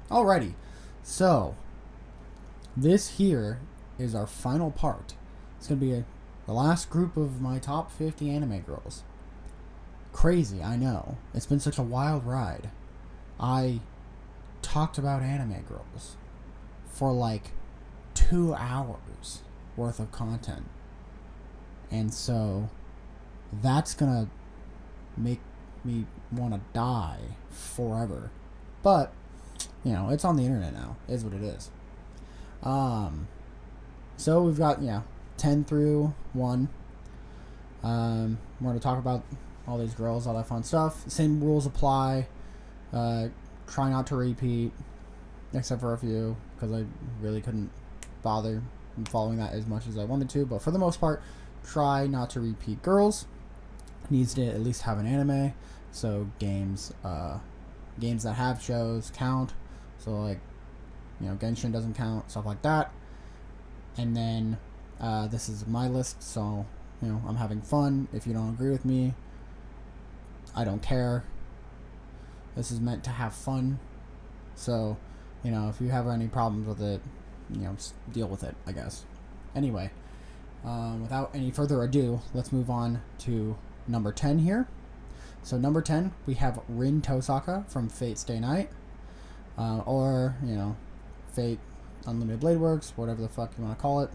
Alrighty, so this here is our final part. It's gonna be the last group of my top 50 anime girls. Crazy, I know. It's been such a wild ride. I talked about anime girls for like 2 hours worth of content. And so that's gonna make me want to die forever. But, it's on the internet now. It is what it is. So we've got, 10 through 1. We're going to talk about all these girls, all that fun stuff. Same rules apply. Try not to repeat, except for a few, because I really couldn't bother following that as much as I wanted to. But for the most part, try not to repeat girls. Needs to at least have an anime. So games that have shows count. So like, Genshin doesn't count, stuff like that. And then this is my list, so I'm having fun. If you don't agree with me, I don't care. This is meant to have fun. So, if you have any problems with it, just deal with it, I guess. Anyway, without any further ado, let's move on to number 10 here. So number 10, we have Rin Tosaka from Fate Stay Night. Or, Fate Unlimited Blade Works, whatever the fuck you want to call it.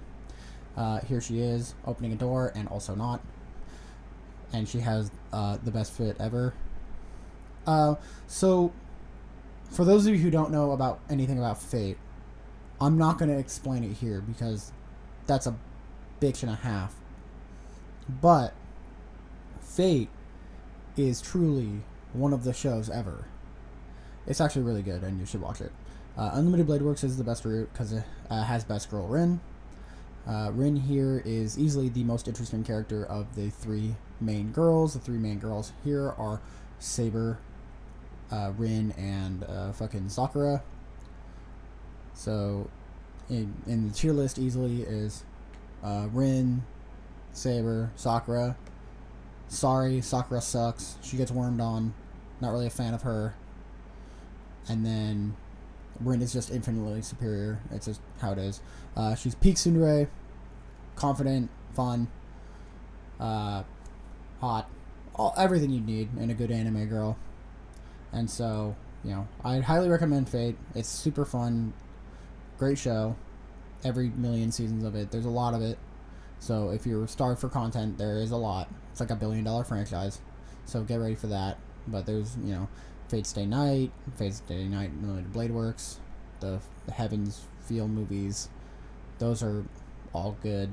Here she is, opening a door, and also not. And she has the best fit ever. So, for those of you who don't know about anything about Fate, I'm not going to explain it here because that's a bitch and a half. But Fate is truly one of the shows ever. It's actually really good, and you should watch it. Unlimited Blade Works is the best route because it has best girl Rin. Rin here is easily the most interesting character of the three main girls. The three main girls here are Saber, Rin, and fucking Sakura. So, in the tier list easily is Rin, Saber, Sakura. Sorry, Sakura sucks. She gets wormed on. Not really a fan of her. And then Rin is just infinitely superior. It's just how it is. She's peak tsundere, confident, fun, hot, everything you need in a good anime girl. And so, I'd highly recommend Fate. It's super fun, great show. Every million seasons of it, there's a lot of it. So if you're starved for content, there is a lot. It's like $1 billion franchise. So get ready for that. But there's, Fate Stay Night, Unlimited Blade Works, the Heavens Feel movies. Those are all good.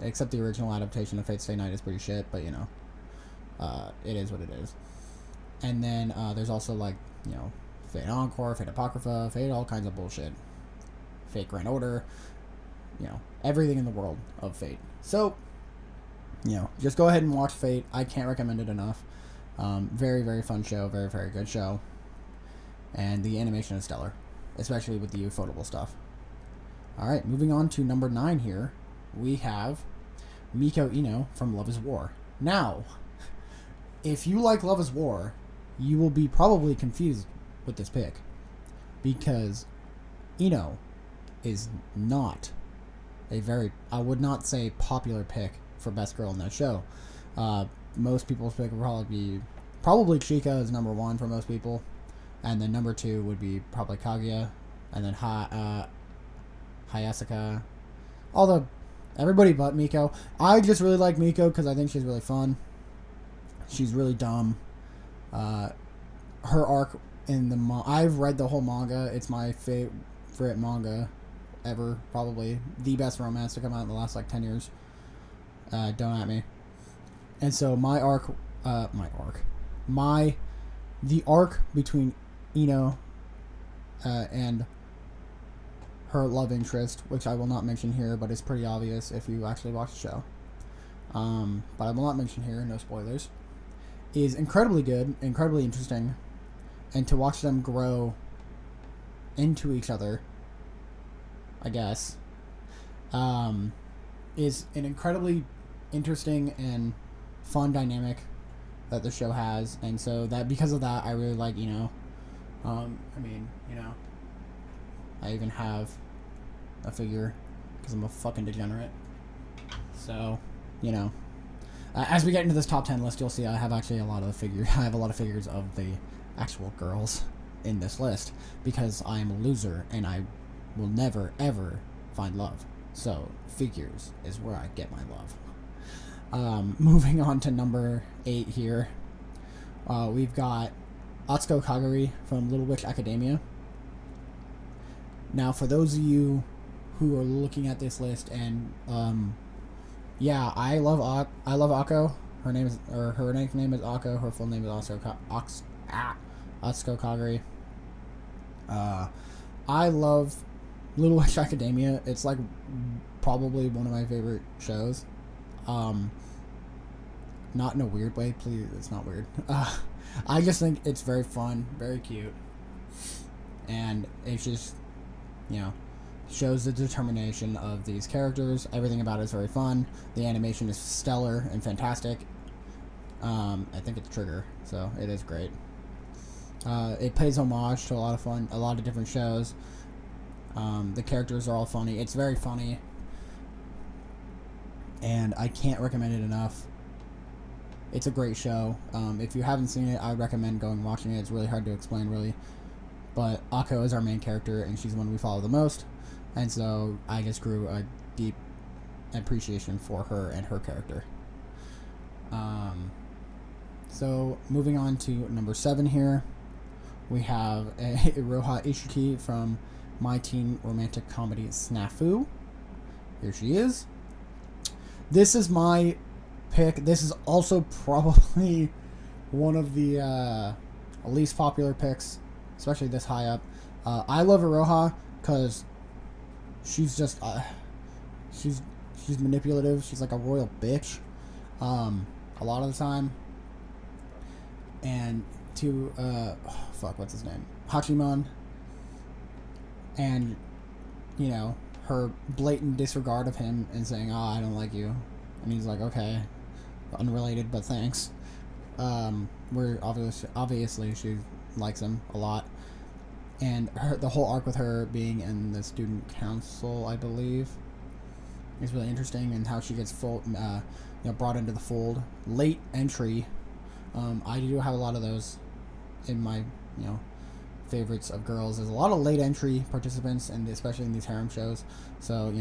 Except the original adaptation of Fate Stay Night is pretty shit, but it is what it is. And then there's also like, Fate Encore, Fate Apocrypha, Fate all kinds of bullshit. Fate Grand Order, everything in the world of Fate. So, just go ahead and watch Fate. I can't recommend it enough. Very, very fun show. Very, very good show. And the animation is stellar, especially with the ufotable stuff. Alright, moving on to number 9 here. We have Miko Ino from Love is War. Now, if you like Love is War, you will be probably confused with this pick. Because Ino is not I would not say popular pick for best girl in that show. Most people's pick would probably Chika is number 1 for most people, and then number 2 would be probably Kaguya, and then Hayasaka. Everybody but Miko. I just really like Miko because I think she's really fun. She's really dumb. Her arc in the I've read the whole manga. It's my favorite manga ever. Probably the best romance to come out in the last 10 years. Don't at me. And so the arc between Ino and her love interest, which I will not mention here, but it's pretty obvious if you actually watch the show. But I will not mention here, no spoilers, is incredibly good, incredibly interesting, and to watch them grow into each other, I guess, is an incredibly interesting and fun dynamic that the show has. And so that because of that, I really like I even have a figure because I'm a fucking degenerate. So, you know, as we get into this top 10 list, you'll see I have actually a lot of the figures. I have a lot of figures of the actual girls in this list because I am a loser and I will never ever find love. So figures is where I get my love. Moving on to number 8 here, we've got Atsuko Kagari from Little Witch Academia. Now, for those of you who are looking at this list, and yeah, I love Akko. Her nickname is Akko. Her full name is also Atsuko Kagari. I love Little Witch Academia. It's like probably one of my favorite shows. Not in a weird way, please. It's not weird. I just think it's very fun, very cute, and it's just, you know, shows the determination of these characters. Everything about it is very fun. The animation is stellar and fantastic. I think it's Trigger, so it is great. It pays homage to a lot of different shows. The characters are all funny. It's very funny, and I can't recommend it enough. It's a great show. If you haven't seen it, I would recommend going and watching it. It's really hard to explain, really. But Akko is our main character, and she's the one we follow the most. And so I just grew a deep appreciation for her and her character. So moving on to number 7 here, we have Roja Ishuki from My Teen Romantic Comedy Snafu. Here she is. This is my pick. This is also probably one of the least popular picks, especially this high up. I love Roja because she's just she's manipulative. She's like a royal bitch a lot of the time. And to what's his name, Hachiman, and you know, her blatant disregard of him and saying, "Oh, I don't like you," and he's like, "Okay, unrelated, but thanks." We're obviously she likes him a lot, and the whole arc with her being in the student council, I believe, is really interesting, and how she gets brought into the fold. Late entry. I do have a lot of those in my favorites of girls. There's a lot of late entry participants, and especially in these harem shows. So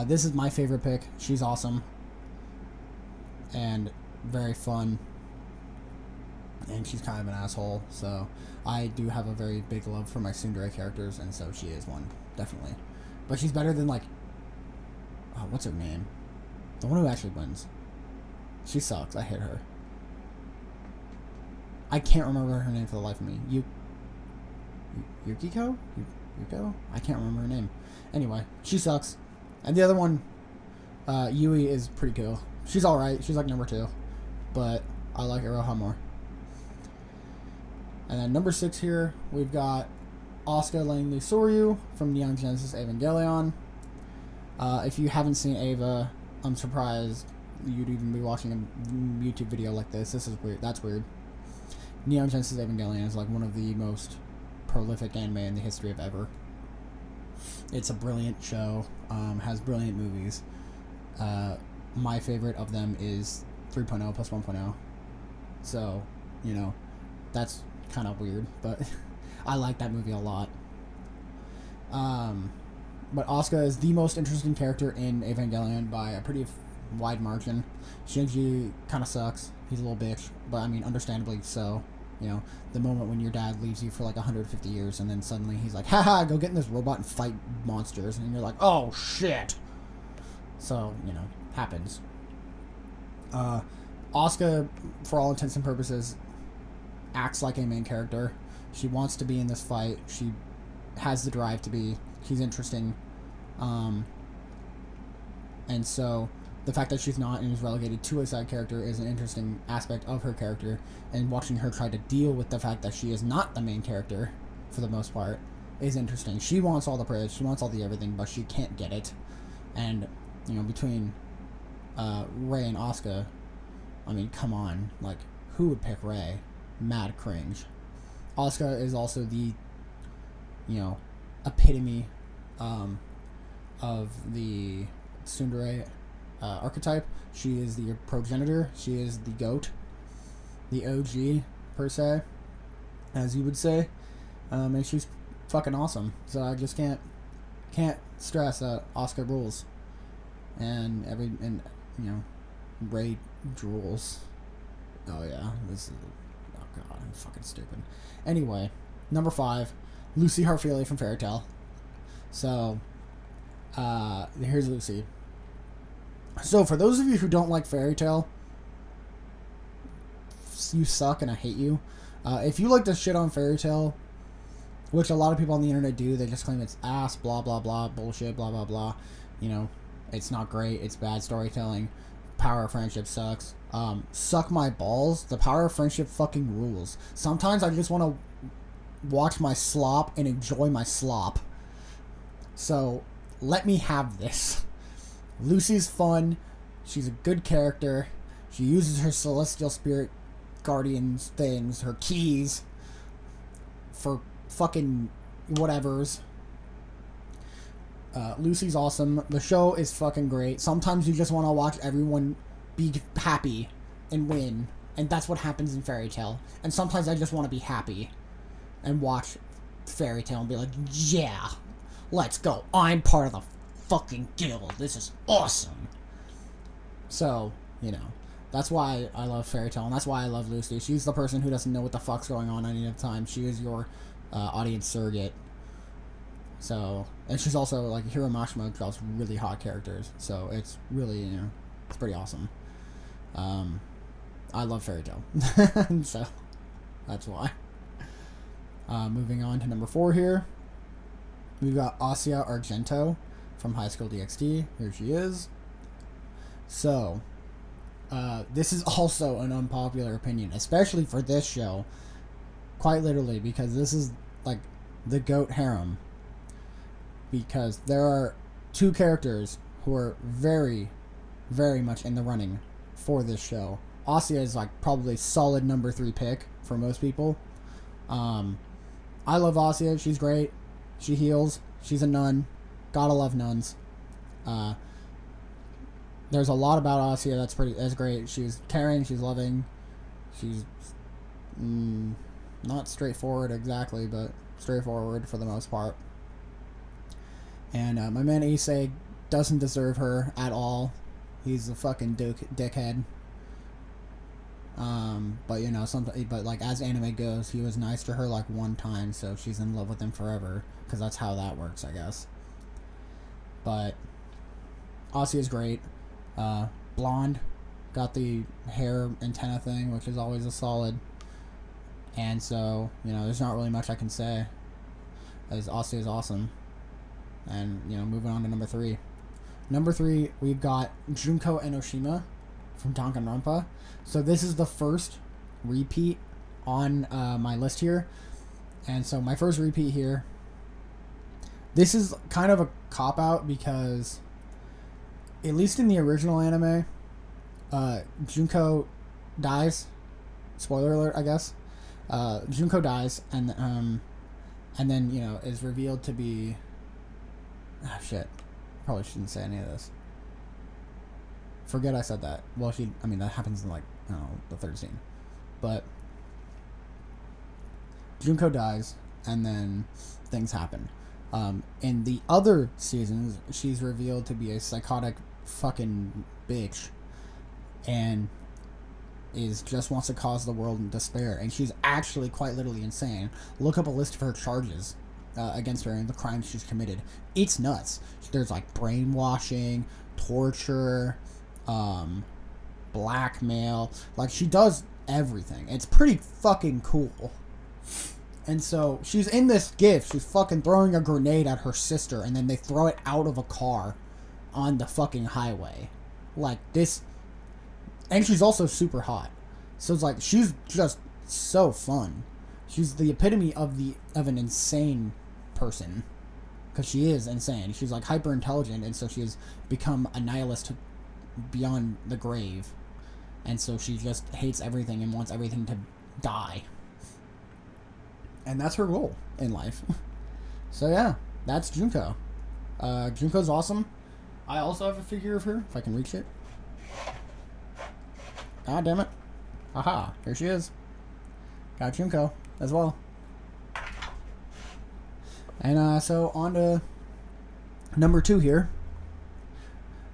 this is my favorite pick. She's awesome and very fun, and she's kind of an asshole. So I do have a very big love for my tsundere characters, and so she is one, definitely. But she's better than what's her name? The one who actually wins. She sucks. I hate her. I can't remember her name for the life of me. Yukiko? Yuko? I can't remember her name. Anyway, she sucks. And the other one, Yui, is pretty cool. She's alright. She's like number 2. But I like Roja more. And then number 6 here, we've got Asuka Langley Soryu from Neon Genesis Evangelion. If you haven't seen Eva, I'm surprised you'd even be watching a YouTube video like this. This is weird. That's weird. Neon Genesis Evangelion is like one of the most prolific anime in the history of ever. It's a brilliant show. Has brilliant movies. My favorite of them is 3.0 plus 1.0. So, that's kind of weird, but I like that movie a lot. But Asuka is the most interesting character in Evangelion by a pretty wide margin. Shinji kind of sucks. He's a little bitch, but I mean, understandably so. The moment when your dad leaves you for like 150 years, and then suddenly he's like, haha, go get in this robot and fight monsters, and you're like, oh shit. So, happens. Asuka, for all intents and purposes, acts like a main character. She wants to be in this fight. She has the drive to be. She's interesting. And so the fact that she's not and is relegated to a side character is an interesting aspect of her character, and watching her try to deal with the fact that she is not the main character for the most part is interesting. She wants all the praise, she wants all the everything, but she can't get it. And between Rei and Asuka, I mean, come on, who would pick Rei? Mad cringe. Asuka is also the epitome of the tsundere archetype. She is the progenitor. She is the goat, the OG per se, as you would say, and she's fucking awesome. So I just can't stress that Oscar rules, and Ray drools. Oh yeah, oh god, I'm fucking stupid. Anyway, number 5, Lucy Hartfield from Fairy Tail. So, here's Lucy. So for those of you who don't like Fairy Tail, you suck and I hate you. If you like to shit on Fairy Tail, which a lot of people on the internet do, they just claim it's ass, blah blah blah, bullshit, blah blah blah. It's not great, it's bad storytelling, power of friendship sucks. Suck my balls. The power of friendship fucking rules. Sometimes I just want to watch my slop and enjoy my slop. So let me have this. Lucy's fun. She's a good character. She uses her celestial spirit guardians things, her keys, for fucking whatevers. Lucy's awesome. The show is fucking great. Sometimes you just want to watch everyone be happy and win, and that's what happens in Fairy Tail. And sometimes I just want to be happy and watch Fairy Tail and be like, yeah, let's go. I'm part of the fucking guild. This is awesome. So, that's why I love Fairy Tail, and that's why I love Lucy. She's the person who doesn't know what the fuck's going on any of the time. She is your audience surrogate. So, and she's also, like, Hiro Mashima draws really hot characters. So, it's really, it's pretty awesome. I love Fairy Tail. So, that's why. Moving on to number 4 here. We've got Asia Argento from High School DxD. Here she is. So, this is also an unpopular opinion, especially for this show. Quite literally, because this is, like, the GOAT harem. Because there are 2 characters who are very, very much in the running for this show. Asia is, like, probably solid number 3 pick for most people. I love Asia. She's great. She heals. She's a nun. Gotta love nuns. There's a lot about Asia that's great. She's caring. She's loving. She's not straightforward exactly, but straightforward for the most part. And my man Issei doesn't deserve her at all. He's a fucking dickhead. But like, as anime goes, he was nice to her like one time, so she's in love with him forever, because that's how that works, I guess. But Asia's great. Blonde, got the hair antenna thing, which is always a solid. And so, there's not really much I can say, as Asia's awesome. And, moving on to number 3. Number 3, we've got Junko Enoshima from Danganronpa. So this is the first repeat on my list here. And so my first repeat here, this is kind of a cop-out because, at least in the original anime, Junko dies. Spoiler alert, I guess. Junko dies, and then, is revealed to be... Ah, shit. Probably shouldn't say any of this. Forget I said that. Well, that happens in, like, I don't know, the 3rd scene. But Junko dies, and then things happen. In the other seasons, she's revealed to be a psychotic fucking bitch, and just wants to cause the world in despair. And she's actually quite literally insane. Look up a list of her charges against her and the crimes she's committed. It's nuts. There's, like, brainwashing, torture, blackmail. Like, she does everything. It's pretty fucking cool. And so she's in this gift. She's fucking throwing a grenade at her sister, and then they throw it out of a car on the fucking highway. Like, this. And she's also super hot. So it's like, she's just so fun. She's the epitome of an insane person, because she is insane. She's, like, hyper intelligent, and so she has become a nihilist beyond the grave, and so she just hates everything and wants everything to die, and that's her goal in life. So yeah, that's Junko. Junko's awesome. I also have a figure of her, if I can reach it. Ah, damn it. Aha, here she is. Got Junko as well. And so on to number 2 here.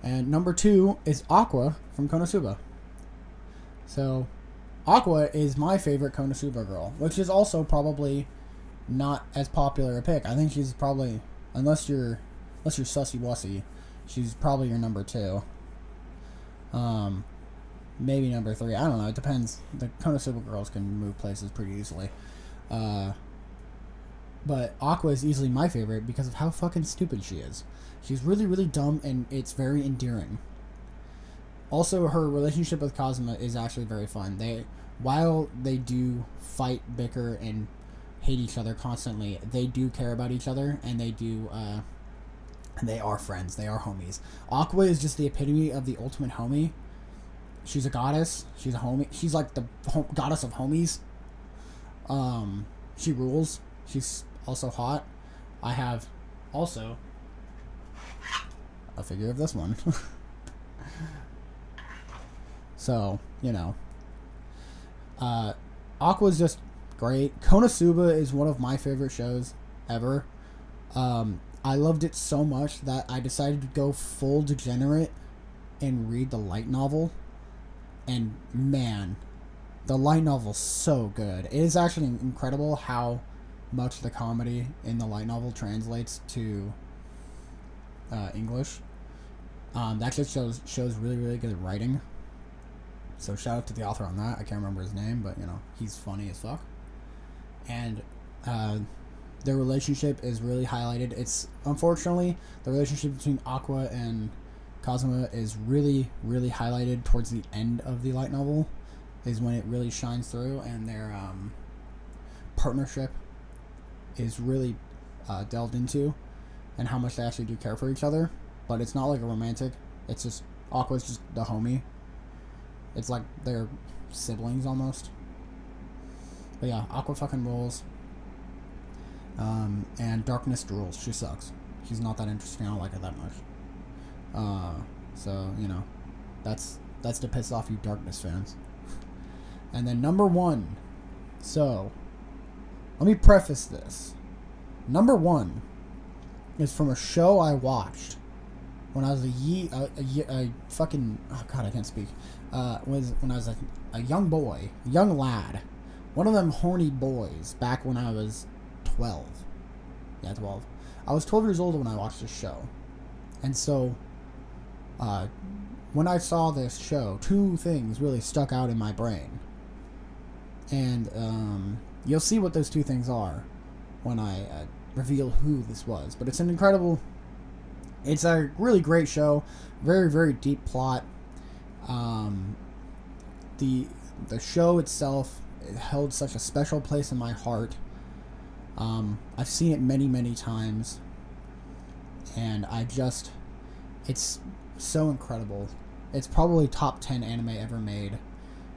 And number 2 is Aqua from Konosuba. So Aqua is my favorite Konosuba girl, which is also probably not as popular a pick. I think she's probably, unless you're sussy wussy, she's probably your number 2. Maybe number 3. I don't know. It depends. The Konosuba girls can move places pretty easily. But Aqua is easily my favorite because of how fucking stupid she is. She's really, really dumb, and it's very endearing. Also, her relationship with Kazuma is actually very fun. While they do fight, bicker, and hate each other constantly, they do care about each other, and they are friends. They are homies. Aqua is just the epitome of the ultimate homie. She's a goddess. She's a homie. She's like the goddess of homies. She rules. She's also hot. I have also a figure of this one. So, you know. Aqua's just great. Konosuba is one of my favorite shows ever. I loved it so much that I decided to go full degenerate and read the light novel. And man, the light novel's so good. It is actually incredible how much the comedy in the light novel translates to English. That just shows really, really good writing. So shout out to the author on that. I can't remember his name, but you know, he's funny as fuck. And their relationship is really highlighted. It's unfortunately the relationship between Aqua and Kazuma is really, really highlighted towards the end of the light novel, is when it really shines through, and their partnership is really delved into, and how much they actually do care for each other. But it's not like a romantic. It's just Aqua's just the homie. It's like they're siblings almost. But yeah, Aqua fucking rules. And Darkness rules. She sucks. She's not that interesting. I don't like her that much. So, you know, that's to piss off you Darkness fans. And then number 1. So, let me preface this. Number 1 is from a show I watched when I was a fucking, oh god, I can't speak. When I was a young boy, a young lad, one of them horny boys back when I was 12. Yeah, 12. I was 12 years old when I watched this show. And so, when I saw this show, 2 things really stuck out in my brain. And you'll see what those 2 things are when I reveal who this was. But it's it's a really great show. Very, very deep plot. The show itself, it held such a special place in my heart. I've seen it many, many times. And it's so incredible. It's probably top 10 anime ever made.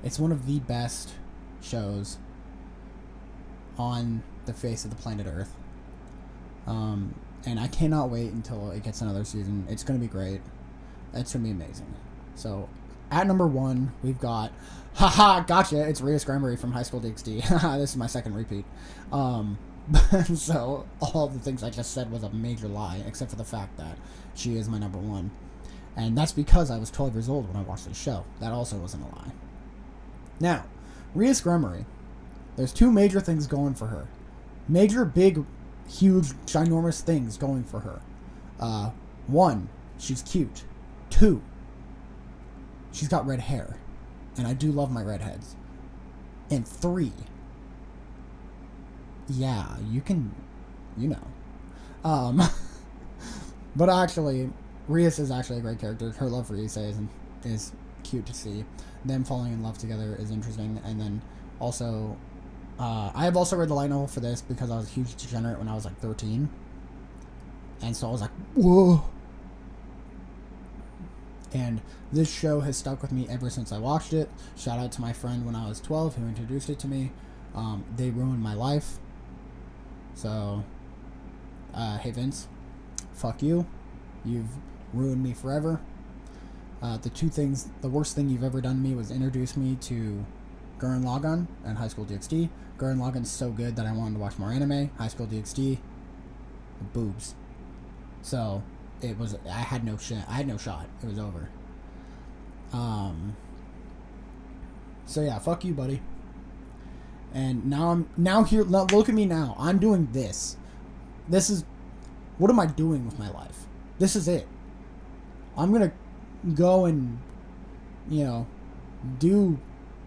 It's one of the best shows on the face of the planet Earth. And I cannot wait until it gets another season. It's going to be great. It's going to be amazing. So, at number 1, we've got... Haha, gotcha! It's Rhea Scrambury from High School DxD. This is my second repeat. So, all of the things I just said was a major lie, except for the fact that she is my number 1. And that's because I was 12 years old when I watched this show. That also wasn't a lie. Now, Rhea Scrambury, there's 2 major things going for her. Major, big, huge, ginormous things going for her. 1, she's cute. 2, she's got red hair. And I do love my redheads. And 3, yeah, you can, you know. But actually, Rias is actually a great character. Her love for Issei is cute to see. Them falling in love together is interesting. And then also, I have also read the light novel for this because I was a huge degenerate when I was like 13. And so I was like, whoa. And this show has stuck with me ever since I watched it. Shout out to my friend when I was 12 who introduced it to me. They ruined my life. So, hey Vince, fuck you. You've ruined me forever. The worst thing you've ever done to me was introduce me to Gurren Lagann and High School DxD. Gurren Lagann's so good that I wanted to watch more anime. High School DxD, boobs. So I had no shot. It was over. So yeah, fuck you, buddy. And now here, look at me now. I'm doing this. What am I doing with my life? This is it. I'm gonna go and, do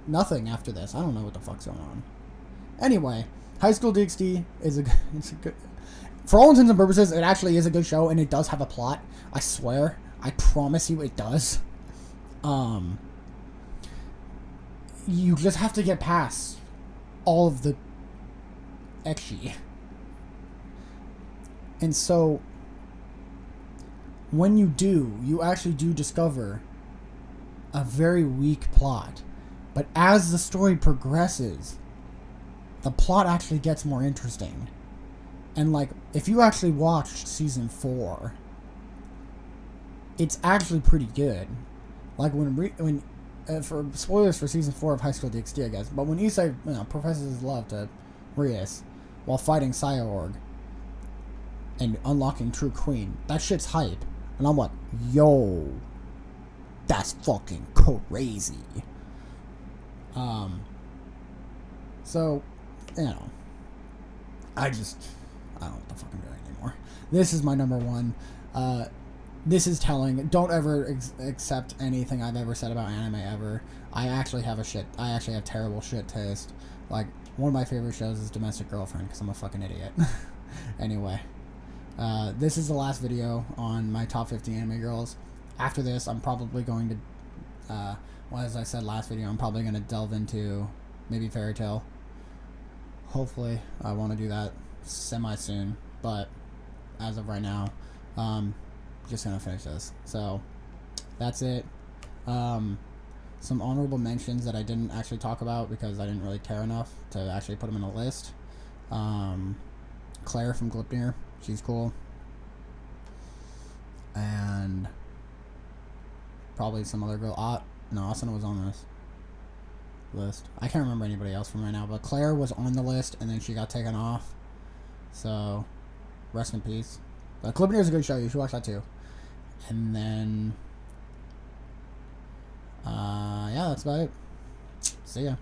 nothing after this. I don't know what the fuck's going on. Anyway, High School DxD it's a good, for all intents and purposes, it actually is a good show, and it does have a plot. I swear. I promise you it does. You just have to get past all of the ecchi. And so, when you do, you actually do discover a very weak plot. But as the story progresses, the plot actually gets more interesting. And if you actually watched season 4, it's actually pretty good. For spoilers for season 4 of High School DxD, I guess. But when Issei, professes his love to Rias while fighting Cyborg and unlocking True Queen, that shit's hype. And I'm like, yo, that's fucking crazy. So, I don't know what the fuck I'm doing anymore. This is my number one. This is telling. Don't ever accept anything I've ever said about anime ever. I actually have terrible shit taste. One of my favorite shows is Domestic Girlfriend, because I'm a fucking idiot. Anyway. This is the last video on my top 50 anime girls. After this, I'm probably going to, as I said last video, I'm probably going to delve into maybe Fairy Tail. Hopefully, I want to do that semi-soon, but as of right now, just going to finish this. So, that's it. Some honorable mentions that I didn't actually talk about because I didn't really care enough to actually put them in a list. Claire from Gleipnir. She's cool. And probably some other girl. No, Asuna was on this list. I can't remember anybody else from right now, but Claire was on the list and then she got taken off. So, rest in peace. But Gleipnir is a good show. You should watch that too. And then, yeah, that's about it. See ya.